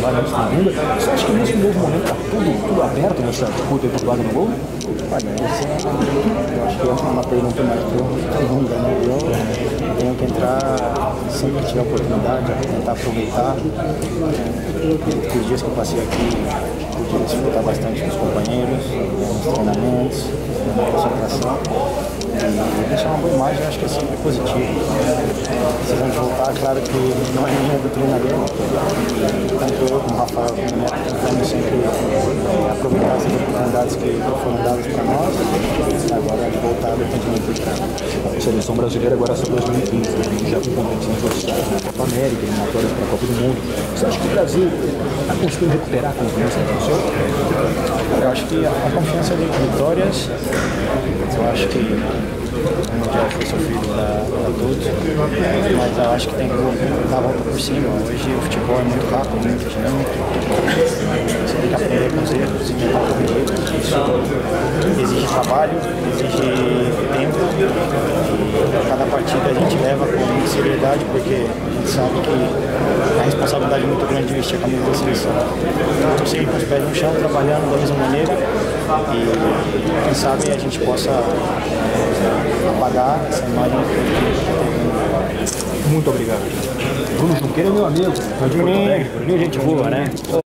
titular antes da segunda. Você acha que nesse novo momento está tudo aberto nessa disputa entre o vaga no gol? Olha, eu acho que eu matei muito mais que eu ainda, né? Eu tenho que entrar sempre que tiver oportunidade, tentar aproveitar. Os dias que eu passei aqui, pude desfrutar bastante com os companheiros, nos treinamentos, na concentração. E deixar uma boa imagem, eu acho que é sempre positivo. Precisamos voltar, claro que não é minha do treinador, tanto eu como o Rafael como o Neto tentamos sempre aproveitar essas oportunidades que foram dadas para nós. Agora de voltar depende muito de cara. A seleção brasileira agora só 2015, já com competições oficiais na Copa América, eliminatórias para a Copa do Mundo. Você acha que o Brasil está conseguindo recuperar a confiança no seu? Eu acho que a confiança de vitórias, eu acho que o Mundial foi sofrido para todos, mas eu acho que tem que dar a volta por cima. Hoje o futebol é muito rápido, muito dinâmico, você tem que aprender com os erros e tentar corrigir. Isso exige trabalho, exige tempo, e cada partida a gente leva com muita seriedade, porque a gente sabe que a responsabilidade é muito grande de vestir a camisa da seleção. Então sempre com os pés no chão, trabalhando da mesma maneira, e quem sabe a gente possa apagar essa imagem. Muito obrigado. Bruno Junqueira é meu amigo. Bruninho, gente boa, né?